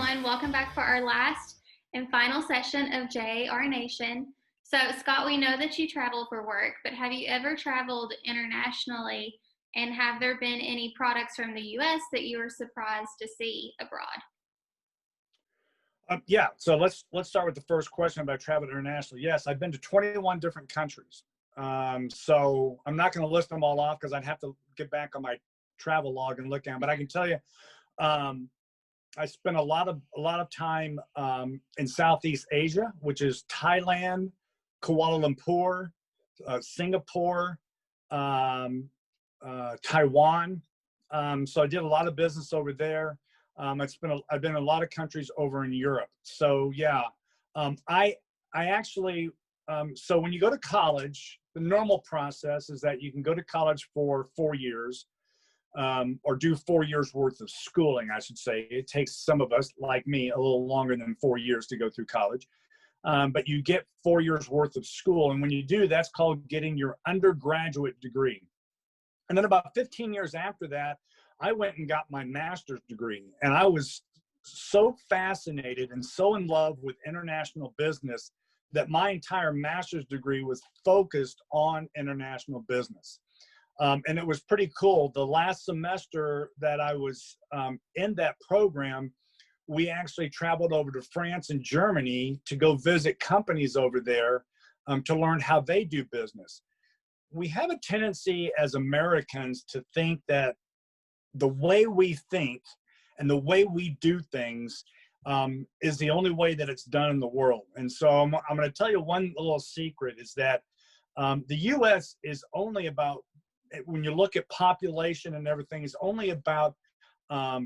everyone. Welcome back for our last and final session of JR Nation. So, Scott, we know that you travel for work, but have you ever traveled internationally, and have there been any products from the U.S. that you were surprised to see abroad? Yeah, so let's start with the first question about travel internationally. Yes, I've been to 21 different countries. So I'm not going to list them all off because I'd have to get back on my travel log and look at them. But I can tell you, I spent a lot of time in Southeast Asia, which is Thailand, Kuala Lumpur, Singapore, Taiwan. So I did a lot of business over there. I've been in a lot of countries over in Europe. So yeah, I actually, so when you go to college, the normal process is that you can go to college for 4 years, or do 4 years worth of schooling, I should say. It takes some of us, like me, a little longer than 4 years to go through college. But you get 4 years worth of school. And when you do, that's called getting your undergraduate degree. And then about 15 years after that, I went and got my master's degree. And I was so fascinated and so in love with international business that my entire master's degree was focused on international business. And it was pretty cool. The last semester that I was in that program, we actually traveled over to France and Germany to go visit companies over there to learn how they do business. We have a tendency as Americans to think that the way we think and the way we do things is the only way that it's done in the world. And so I'm going to tell you one little secret is that the U.S. is only about, when you look at population and everything, is only about 8%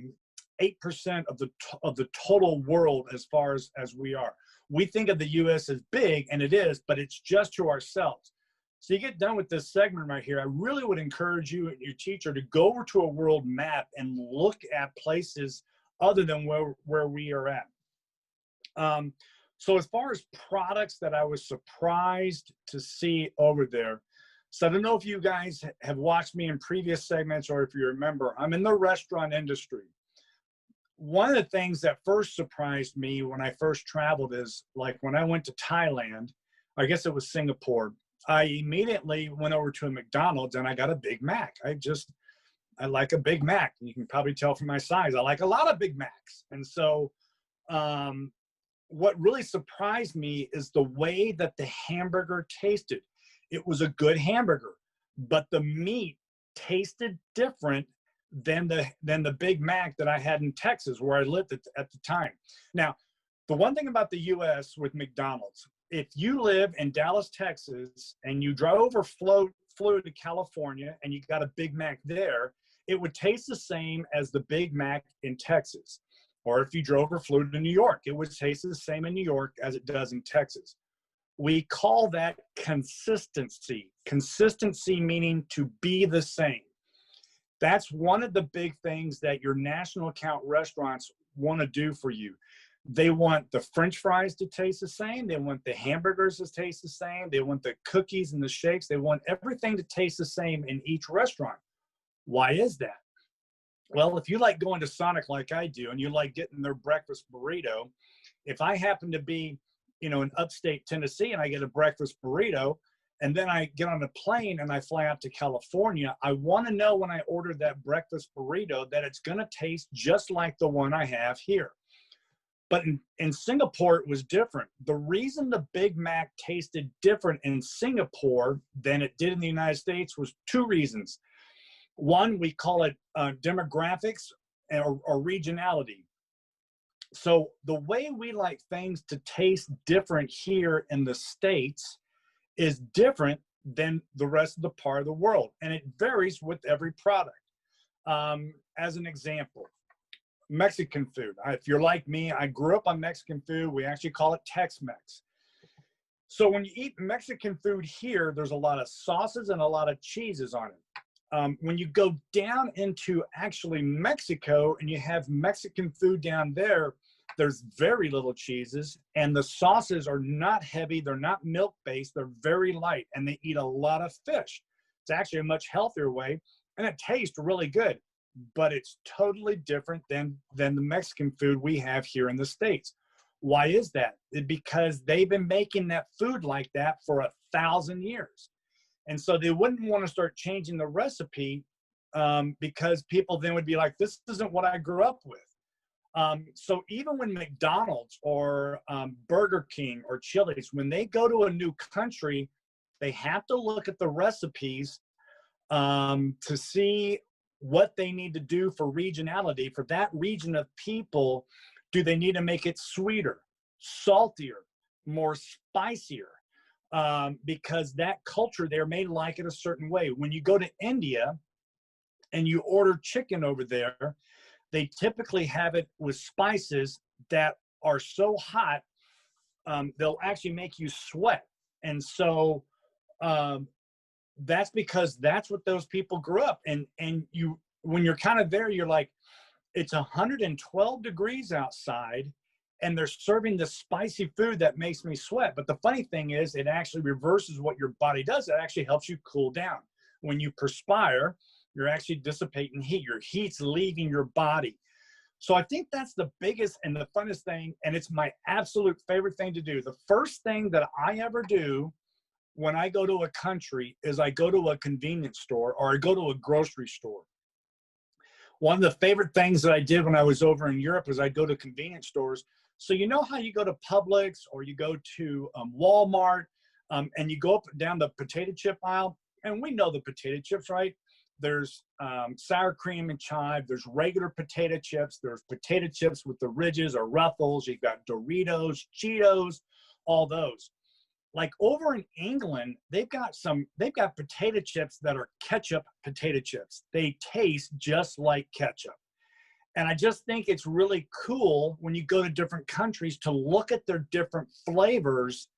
of the total world as far as we are. We think of the U.S. as big, and it is, but it's just to ourselves. So you get done with this segment right here, I really would encourage you and your teacher to go over to a world map and look at places other than where we are at. So as far as products that I was surprised to see over there, so I don't know if you guys have watched me in previous segments or if you remember, I'm in the restaurant industry. One of the things that first surprised me when I first traveled is, like, when I went to Thailand, I guess it was Singapore, I immediately went over to a McDonald's and I got a Big Mac. I like a Big Mac. You can probably tell from my size. I like a lot of Big Macs. And so what really surprised me is the way that the hamburger tasted. It was a good hamburger, but the meat tasted different than the Big Mac that I had in Texas, where I lived at the time. Now, the one thing about the U.S. with McDonald's, if you live in Dallas, Texas, and you drove or flew to California and you got a Big Mac there, it would taste the same as the Big Mac in Texas. Or if you drove or flew to New York, it would taste the same in New York as it does in Texas. We call that consistency. Consistency meaning to be the same. That's one of the big things that your national account restaurants want to do for you. They want the French fries to taste the same. They want the hamburgers to taste the same. They want the cookies and the shakes. They want everything to taste the same in each restaurant. Why is that? Well, if you like going to Sonic like I do, and you like getting their breakfast burrito, if I happen to be, in upstate Tennessee and I get a breakfast burrito, and then I get on a plane and I fly out to California, I want to know when I order that breakfast burrito that it's going to taste just like the one I have here. But in Singapore, it was different. The reason the Big Mac tasted different in Singapore than it did in the United States was two reasons. One, we call it demographics or regionality. So the way we like things to taste different here in the States is different than the rest of the part of the world. And it varies with every product. As an example, Mexican food. If you're like me, I grew up on Mexican food. We actually call it Tex-Mex. So when you eat Mexican food here, there's a lot of sauces and a lot of cheeses on it. When you go down into actually Mexico and you have Mexican food down there, there's very little cheeses and the sauces are not heavy. They're not milk-based. They're very light and they eat a lot of fish. It's actually a much healthier way and it tastes really good. but it's totally different than the Mexican food we have here in the States. Why is that? Because they've been making that food like that for 1,000 years. And so they wouldn't want to start changing the recipe, because people then would be like, this isn't what I grew up with. So even when McDonald's or Burger King or Chili's, when they go to a new country, they have to look at the recipes to see what they need to do for regionality for that region of people. Do they need to make it sweeter, saltier, more spicier? Because that culture there may like it a certain way. When you go to India and you order chicken over there, they typically have it with spices that are so hot, they'll actually make you sweat. And so that's because that's what those people grew up. And you, when you're kind of there, you're like, it's 112 degrees outside, and they're serving the spicy food that makes me sweat. But the funny thing is, it actually reverses what your body does. It actually helps you cool down. When you perspire, you're actually dissipating heat. Your heat's leaving your body. So I think that's the biggest and the funnest thing, and it's my absolute favorite thing to do. The first thing that I ever do when I go to a country is I go to a convenience store or I go to a grocery store. One of the favorite things that I did when I was over in Europe is I'd go to convenience stores. So you know how you go to Publix or you go to Walmart, and you go up and down the potato chip aisle, and we know the potato chips, right? There's sour cream and chive. There's regular potato chips. There's potato chips with the ridges or ruffles. You've got Doritos, Cheetos, all those. Like over in England, they've got potato chips that are ketchup potato chips. They taste just like ketchup. And I just think it's really cool when you go to different countries to look at their different flavors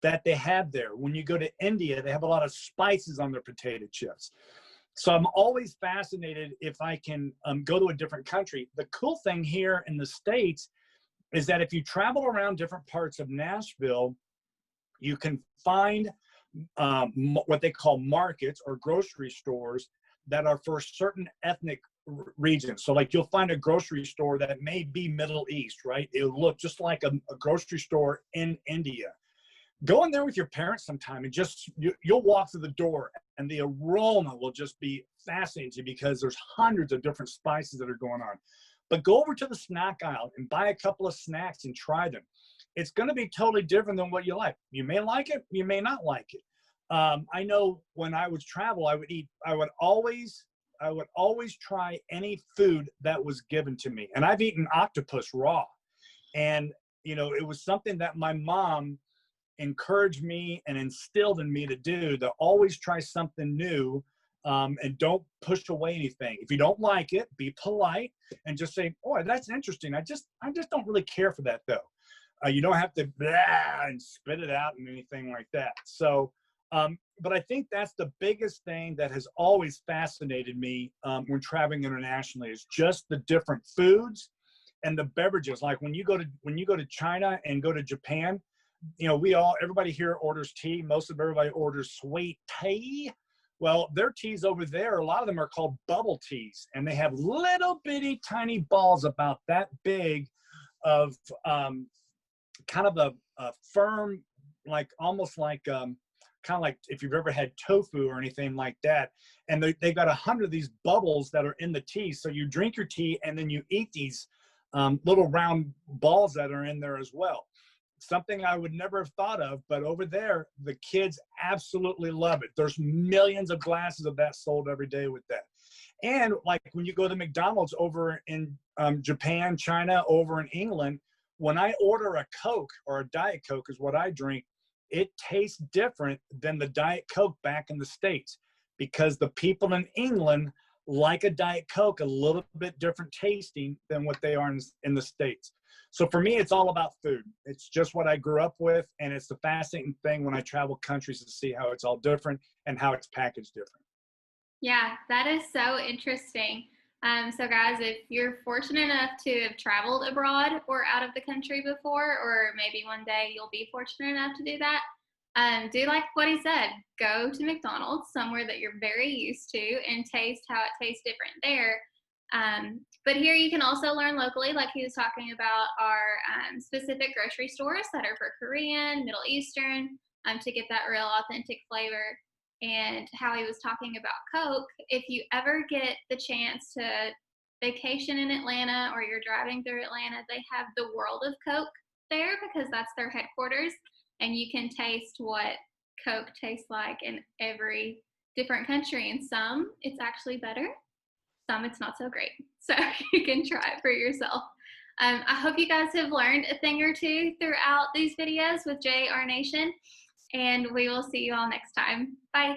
that they have there. When you go to India, they have a lot of spices on their potato chips. So I'm always fascinated if I can go to a different country. The cool thing here in the States is that if you travel around different parts of Nashville, you can find what they call markets or grocery stores that are for certain ethnic regions. So like you'll find a grocery store that may be Middle East, right? It'll look just like a grocery store in India. Go in there with your parents sometime and just, you'll walk through the door and the aroma will just be fascinating to you because there's hundreds of different spices that are going on. But go over to the snack aisle and buy a couple of snacks and try them. It's going to be totally different than what you like. You may like it, you may not like it. I know when I would travel, I would always try any food that was given to me. And I've eaten octopus raw. And, you know, it was something that my mom encouraged me and instilled in me to do, to always try something new, and don't push away anything. If you don't like it, be polite and just say, "Oh, that's interesting. I just don't really care for that though." You don't have to blah and spit it out and anything like that. So, but I think that's the biggest thing that has always fascinated me when traveling internationally is just the different foods and the beverages. Like when you go to China and go to Japan, you know, everybody here orders tea. Most of everybody orders sweet tea. Well, their teas over there, a lot of them are called bubble teas, and they have little bitty tiny balls about that big of kind of a firm, like almost like kind of like if you've ever had tofu or anything like that. And they've got 100 of these bubbles that are in the tea. So you drink your tea and then you eat these little round balls that are in there as well. Something I would never have thought of, but over there, the kids absolutely love it. There's millions of glasses of that sold every day with that. And like when you go to McDonald's over in Japan, China, over in England, when I order a Coke or a Diet Coke is what I drink, it tastes different than the Diet Coke back in the States because the people in England like a Diet Coke a little bit different tasting than what they are in the States. So for me, it's all about food. It's just what I grew up with, and it's the fascinating thing when I travel countries to see how it's all different and how it's packaged different. Yeah, that is so interesting. So guys, if you're fortunate enough to have traveled abroad or out of the country before, or maybe one day you'll be fortunate enough to do that, do like what he said, go to McDonald's, somewhere that you're very used to, and taste how it tastes different there. But here you can also learn locally, like he was talking about our specific grocery stores that are for Korean, Middle Eastern, to get that real authentic flavor. And how he was talking about Coke, if you ever get the chance to vacation in Atlanta or you're driving through Atlanta, they have the World of Coke there because that's their headquarters. And you can taste what Coke tastes like in every different country. And some, it's actually better. Some, it's not so great. So you can try it for yourself. I hope you guys have learned a thing or two throughout these videos with JR Nation. And we will see you all next time. Bye.